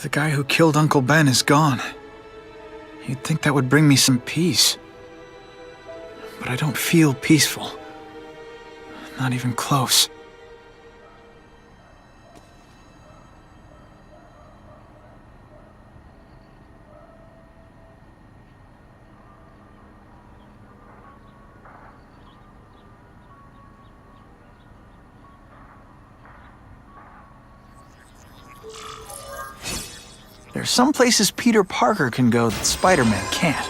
The guy who killed Uncle Ben is gone. You'd think that would bring me some peace. But I don't feel peaceful. Not even close. There's some places Peter Parker can go that Spider-Man can't.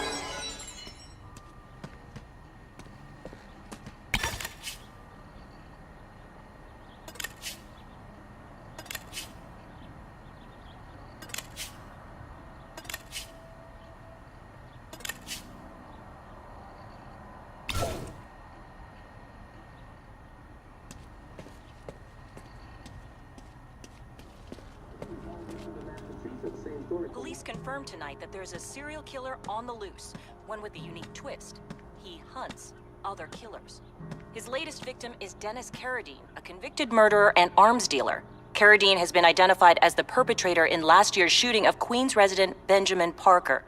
Police confirmed tonight that there's a serial killer on the loose, one with a unique twist. He hunts other killers. His latest victim is Dennis Carradine, a convicted murderer and arms dealer. Carradine has been identified as the perpetrator in last year's shooting of Queens resident Benjamin Parker.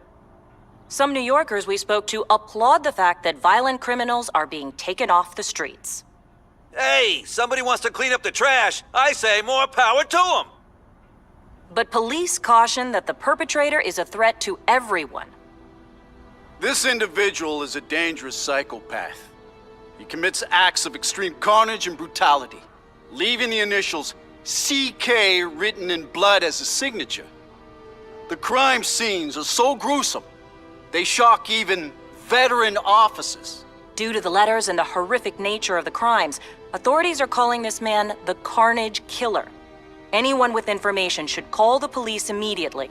Some New Yorkers we spoke to applaud the fact that violent criminals are being taken off the streets. Hey, somebody wants to clean up the trash. I say more power to them. But police caution that the perpetrator is a threat to everyone. This individual is a dangerous psychopath. He commits acts of extreme carnage and brutality, leaving the initials CK written in blood as a signature. The crime scenes are so gruesome, they shock even veteran officers. Due to the letters and the horrific nature of the crimes, authorities are calling this man the Carnage Killer. Anyone with information should call the police immediately.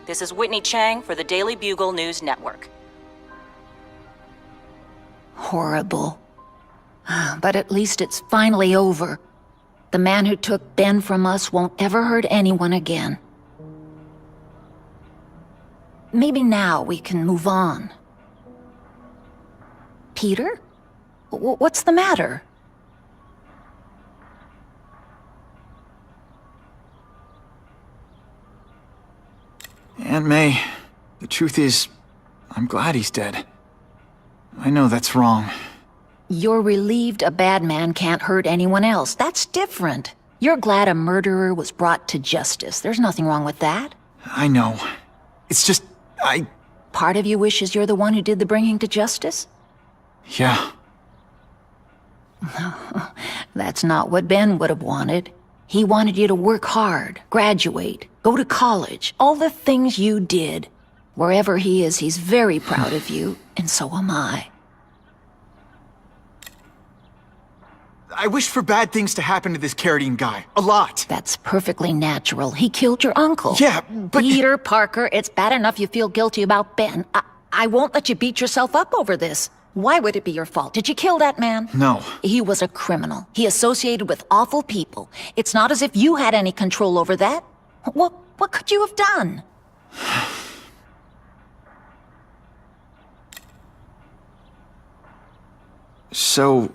This is Whitney Chang for the Daily Bugle News Network. Horrible. But at least it's finally over. The man who took Ben from us won't ever hurt anyone again. Maybe now we can move on. Peter? What's the matter? Aunt May, the truth is, I'm glad he's dead. I know that's wrong. You're relieved a bad man can't hurt anyone else. That's different. You're glad a murderer was brought to justice. There's nothing wrong with that. I know. It's just, Part of you wishes you're the one who did the bringing to justice? Yeah. That's not what Ben would have wanted. He wanted you to work hard, graduate, go to college, all the things you did. Wherever he is, he's very proud of you, and so am I. I wish for bad things to happen to this Carradine guy. A lot. That's perfectly natural. He killed your uncle. Yeah, but... Peter Parker, it's bad enough you feel guilty about Ben. I won't let you beat yourself up over this. Why would it be your fault? Did you kill that man? No. He was a criminal. He associated with awful people. It's not as if you had any control over that. What could you have done? So,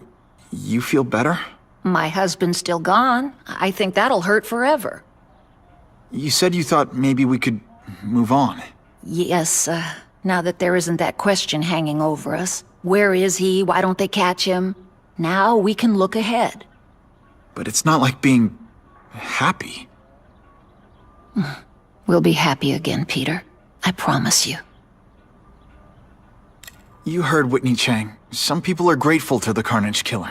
you feel better? My husband's still gone. I think that'll hurt forever. You said you thought maybe we could move on. Yes, now that there isn't that question hanging over us. Where is he? Why don't they catch him? Now we can look ahead. But it's not like being happy. We'll be happy again, Peter. I promise you. You heard Whitney Chang. Some people are grateful to the Carnage Killer.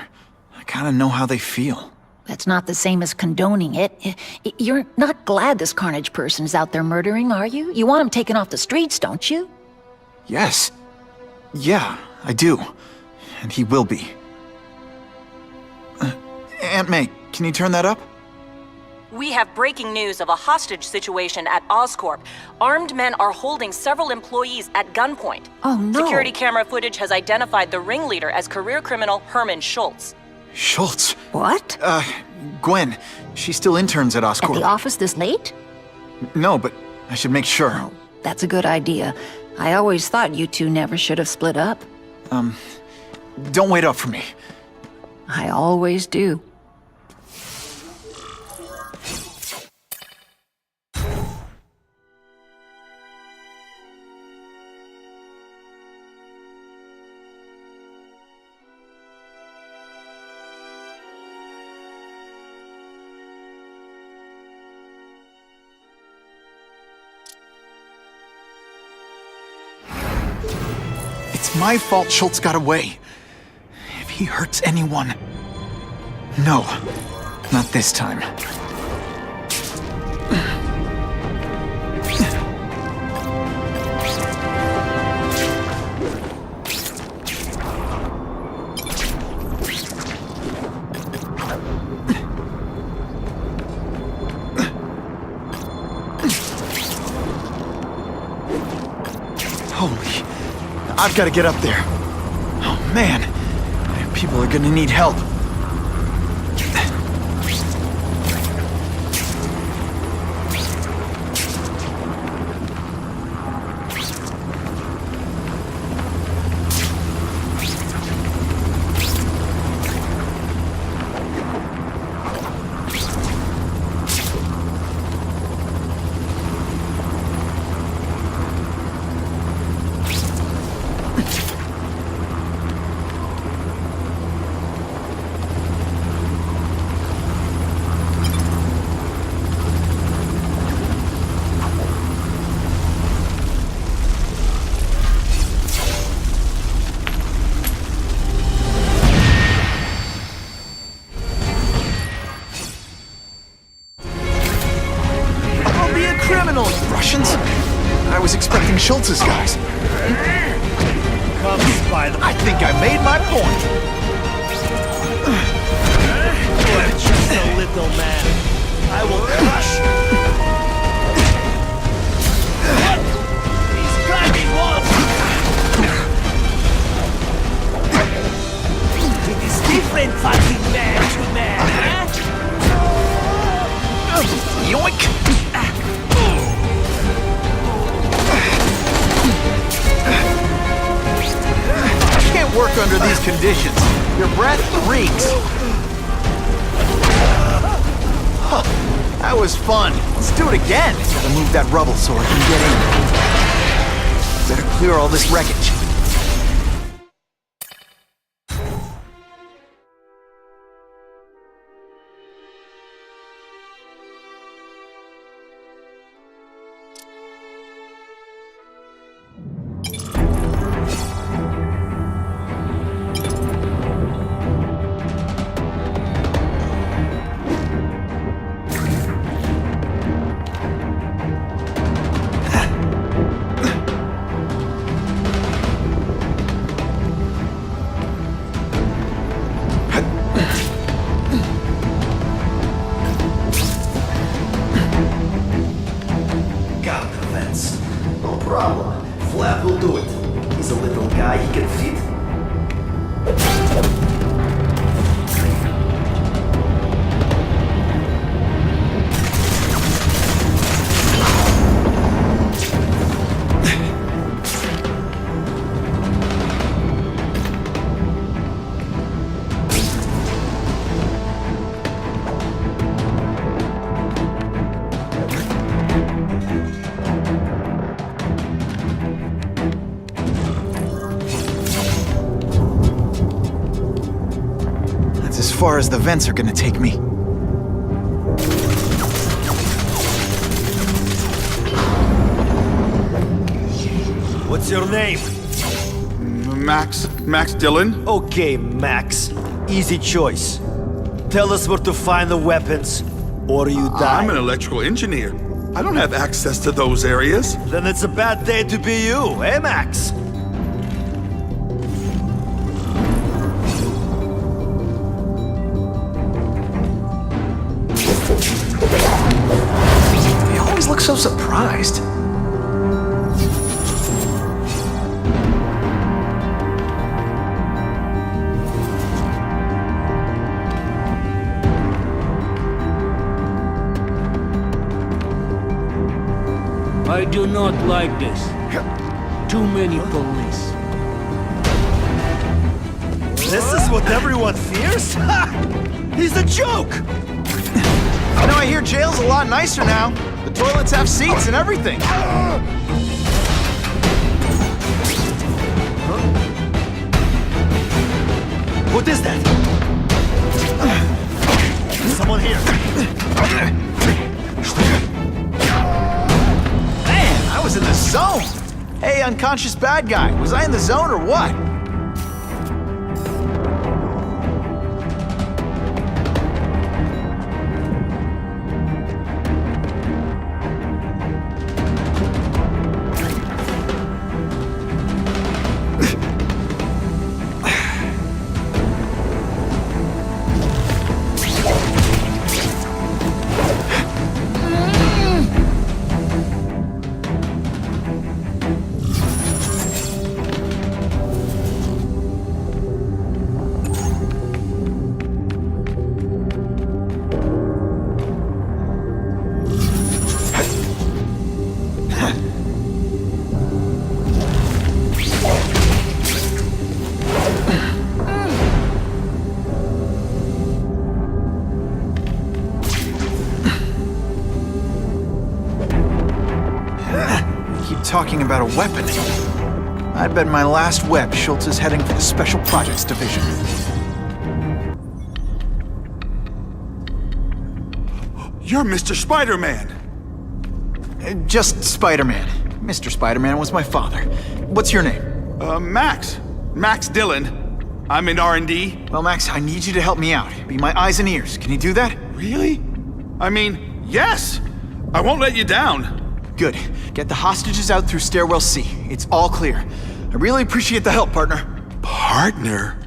I kinda know how they feel. That's not the same as condoning it. You're not glad this Carnage person's out there murdering, are you? You want him taken off the streets, don't you? Yes. Yeah, I do. And he will be. Aunt May, can you turn that up? We have breaking news of a hostage situation at Oscorp. Armed men are holding several employees at gunpoint. Oh, no. Security camera footage has identified the ringleader as career criminal Herman Schultz. Schultz? What? Gwen. She still interns at Oscorp. At the office this late? No, but I should make sure. Oh, that's a good idea. I always thought you two never should have split up. Don't wait up for me. I always do. It's my fault Schultz got away. If he hurts anyone... No, not this time. Holy... I've got to get up there. Oh, man. People are gonna need help. Russians? I was expecting Schultz's guys. Come, Spider. I think I made my point. You are just a little man. I will crush you. He's climbing walls. It is different fighting man to man, huh? Yoink! Can't work under these conditions. Your breath reeks. Huh, that was fun. Let's do it again. Gotta move that rubble so I can get in. Better clear all this wreckage. As far as the vents are gonna take me. What's your name? Max Dillon? Okay, Max. Easy choice. Tell us where to find the weapons, or you die. I'm an electrical engineer. I don't have access to those areas. Then it's a bad day to be you, eh, Max? He always looks so surprised. I do not like this. Too many police. This is what everyone fears? Ha! He's a joke! You know, I hear jail's a lot nicer now. The toilets have seats and everything. What is that? Someone here. Man, I was in the zone. Hey, unconscious bad guy. Was I in the zone or what? Talking about a weapon. I bet my last web Schultz is heading for the Special Projects Division. You're Mr. Spider-Man! Just Spider-Man. Mr. Spider-Man was my father. What's your name? Max. Max Dillon. I'm in R&D. Well, Max, I need you to help me out. Be my eyes and ears. Can you do that? Really? I mean, yes! I won't let you down. Good. Get the hostages out through stairwell C. It's all clear. I really appreciate the help, partner. Partner?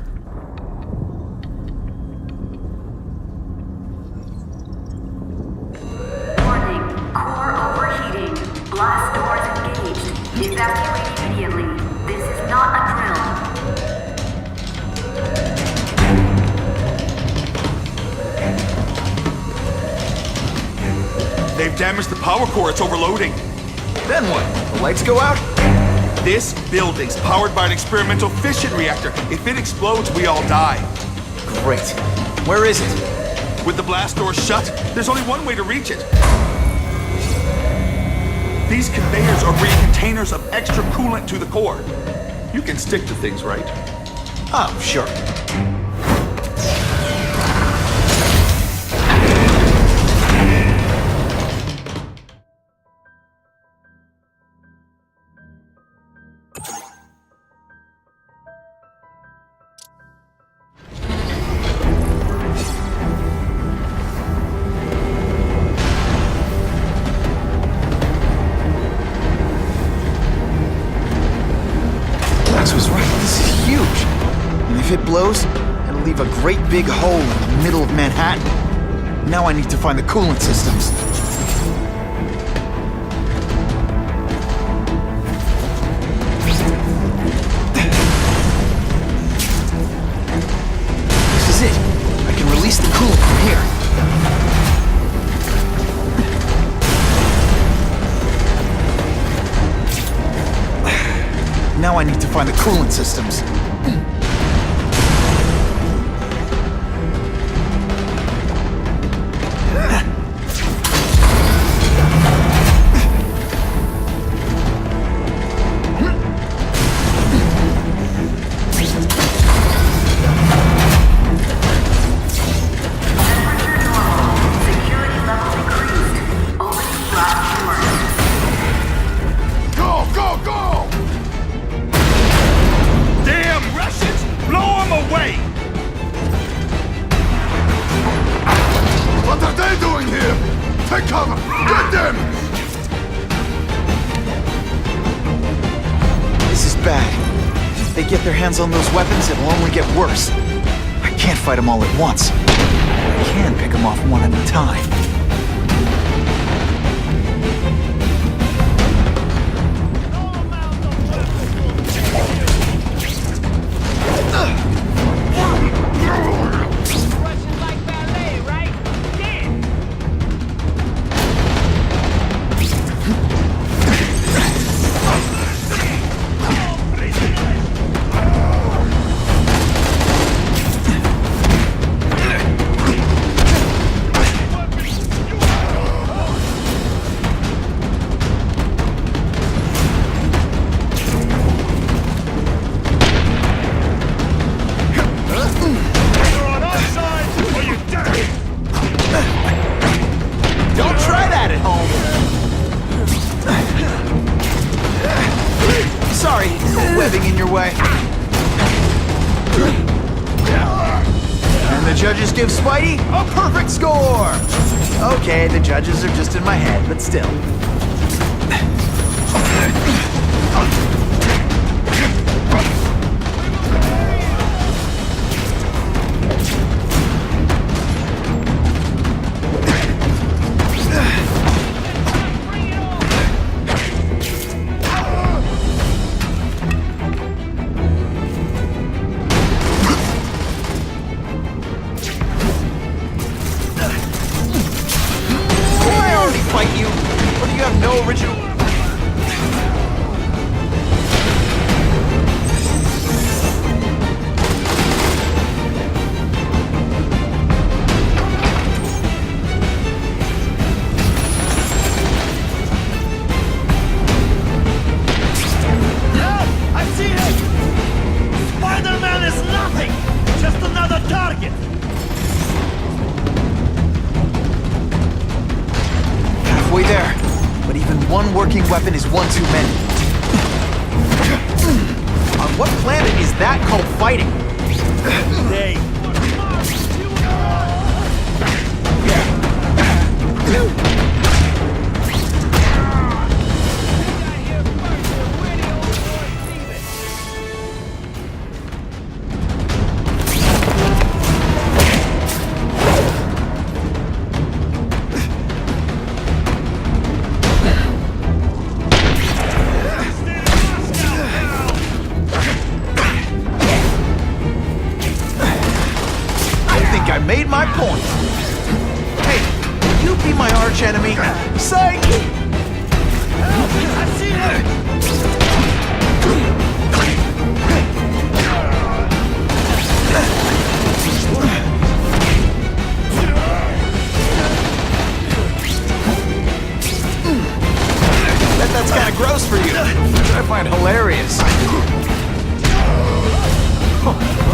Warning. Core overheating. Blast doors engaged. Evacuate immediately. This is not a drill. They've damaged the power core. It's overloading. Then what? The lights go out? This building's powered by an experimental fission reactor. If it explodes, we all die. Great. Where is it? With the blast doors shut, there's only one way to reach it. These conveyors are bringing containers of extra coolant to the core. You can stick to things, right? Oh, sure. If it blows, it'll leave a great big hole in the middle of Manhattan. Now I need to find the coolant systems. This is it. I can release the coolant from here. Now I need to find the coolant systems. On those weapons, it'll only get worse. I can't fight them all at once. I can pick them off one at a time. Anything in your way? And the judges give Spidey a perfect score! Okay, the judges are just in my head, but still. Weapon is one too many. On what planet is that called fighting? They. Made my point. Hey, will you be my arch enemy? Psych! I see him! That's kind of gross for you. I find hilarious.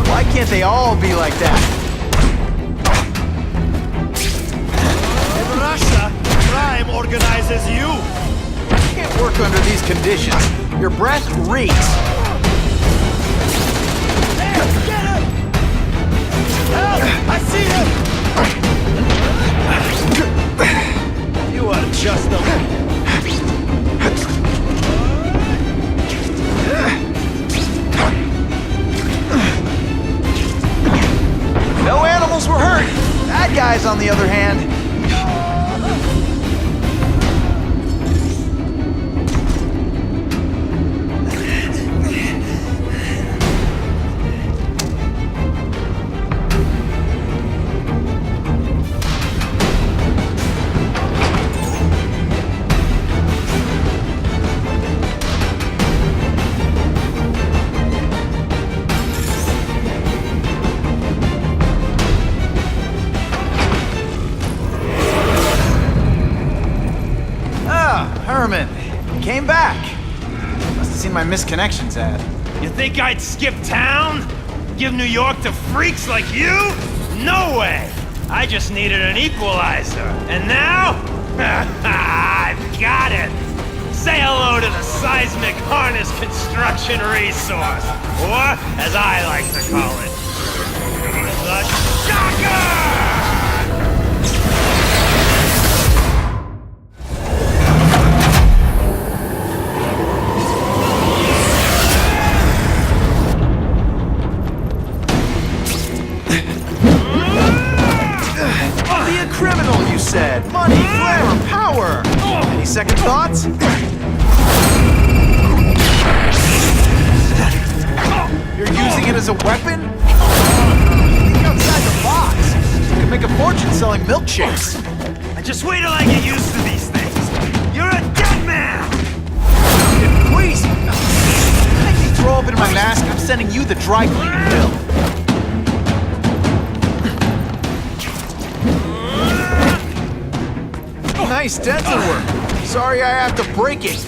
Why can't they all be like that? Crime organizes you! You can't work under these conditions. Your breath reeks. There! Get him! Help! I see him! You are just a... No animals were hurt. Bad guys, on the other hand. Came back. Must have seen my misconnections ad. You think I'd skip town? Give New York to freaks like you? No way! I just needed an equalizer. And now? I've got it! Say hello to the seismic harness construction resource. Or, as I like to call it, the shocker! Criminal, you said. Money, glamour, power. Any second thoughts? You're using it as a weapon? Think outside the box. You can make a fortune selling milkshakes. Just wait till I get used to these things. You're a dead man! Get queasy. Make me throw up in my mask. I'm sending you the dry cleaning bill. Nice dental work. Sorry I have to break it.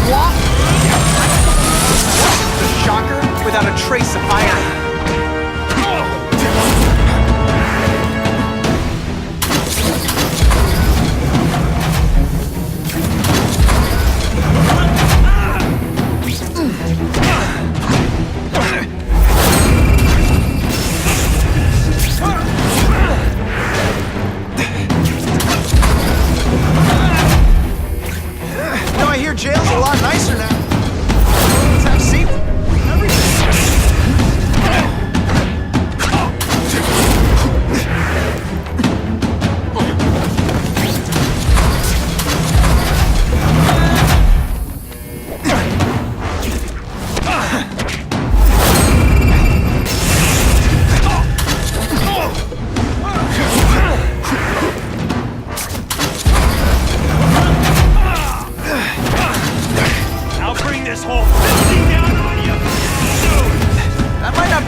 The shocker without a trace of irony. I hear jail's a lot nicer now. Let's have seafood.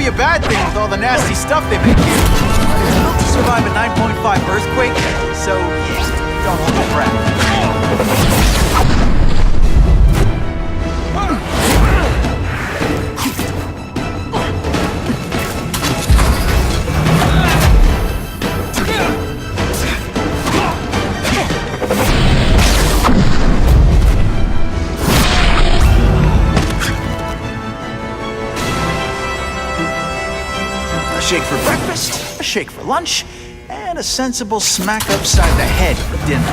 A bad thing with all the nasty stuff they make here. It's built to survive a 9.5 earthquake, so yeah, don't hold your breath. A shake for breakfast, a shake for lunch, and a sensible smack upside the head for dinner.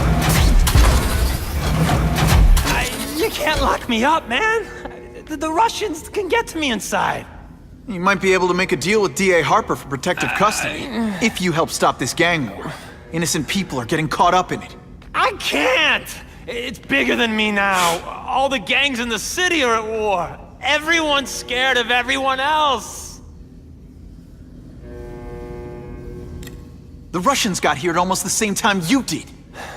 You can't lock me up, man. The Russians can get to me inside. You might be able to make a deal with D.A. Harper for protective custody, if you help stop this gang war. Innocent people are getting caught up in it. I can't! It's bigger than me now. All the gangs in the city are at war. Everyone's scared of everyone else. The Russians got here at almost the same time you did.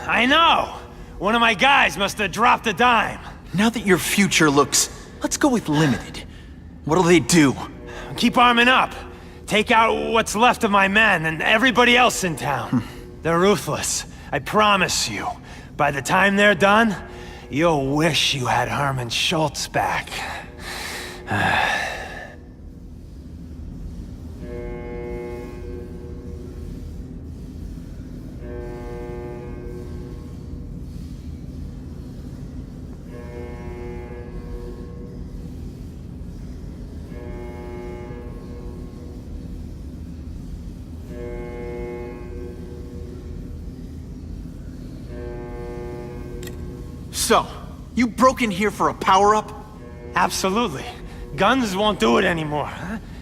I know. One of my guys must have dropped a dime. Now that your future looks, let's go with limited. What'll they do? Keep arming up. Take out what's left of my men and everybody else in town. They're ruthless. I promise you. By the time they're done, you'll wish you had Herman Schultz back. So, you broke in here for a power-up? Absolutely. Guns won't do it anymore.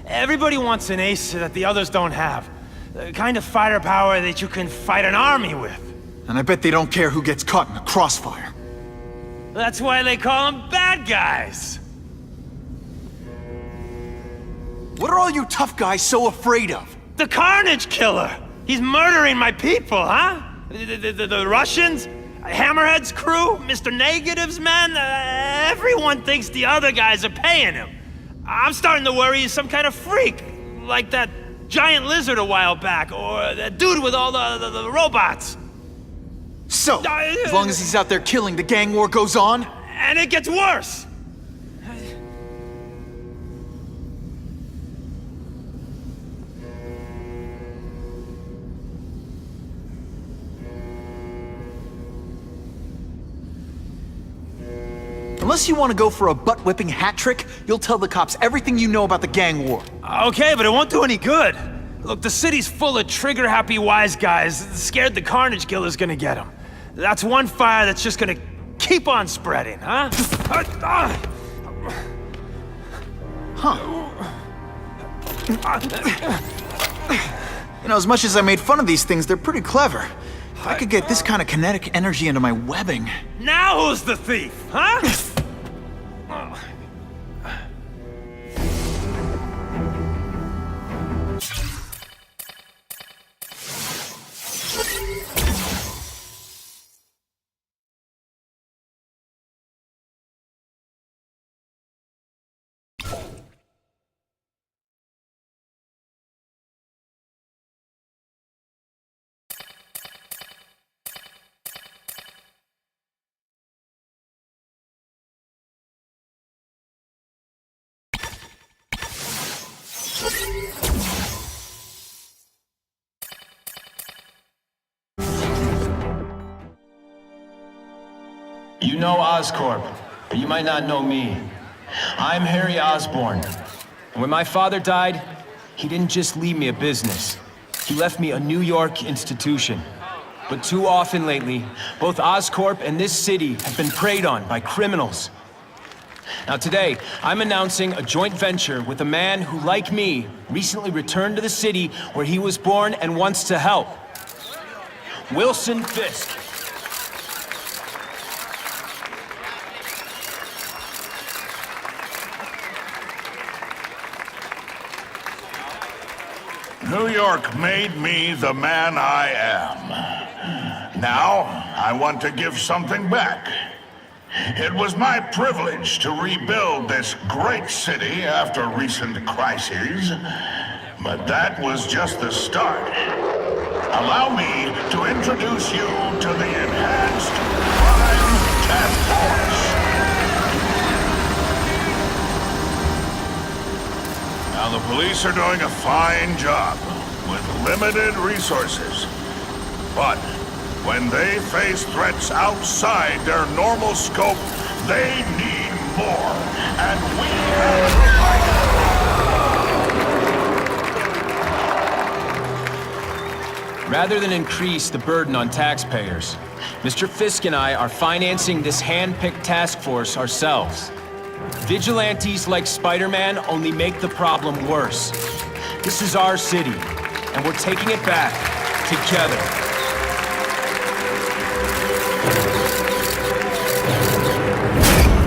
Everybody wants an ace that the others don't have. The kind of fighter power that you can fight an army with. And I bet they don't care who gets caught in the crossfire. That's why they call them bad guys. What are all you tough guys so afraid of? The Carnage killer! He's murdering my people, huh? The Russians? Hammerhead's crew? Mr. Negative's men? Everyone thinks the other guys are paying him. I'm starting to worry he's some kind of freak. Like that giant lizard a while back, or that dude with all the robots. So, as long as he's out there killing, the gang war goes on? And it gets worse! Unless you want to go for a butt-whipping hat trick, you'll tell the cops everything you know about the gang war. Okay, but it won't do any good. Look, the city's full of trigger-happy wise guys scared the Carnage killer's gonna get them. That's one fire that's just gonna keep on spreading, huh? You know, as much as I made fun of these things, they're pretty clever. If I could get this kind of kinetic energy into my webbing... Now who's the thief, huh? You know Oscorp, but you might not know me. I'm Harry Osborn. And when my father died, he didn't just leave me a business. He left me a New York institution. But too often lately, both Oscorp and this city have been preyed on by criminals. Now today, I'm announcing a joint venture with a man who, like me, recently returned to the city where he was born and wants to help. Wilson Fisk. New York made me the man I am. Now, I want to give something back. It was my privilege to rebuild this great city after recent crises, but that was just the start. Allow me to introduce you to the Enhanced Crime Task Force. Now, the police are doing a fine job with limited resources. But when they face threats outside their normal scope, they need more. And we have provided. Rather than increase the burden on taxpayers, Mr. Fisk and I are financing this hand-picked task force ourselves. Vigilantes like Spider-Man only make the problem worse. This is our city, and we're taking it back together.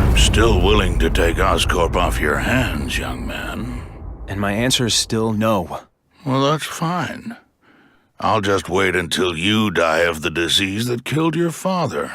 I'm still willing to take Oscorp off your hands, young man. And my answer is still no. Well, that's fine. I'll just wait until you die of the disease that killed your father.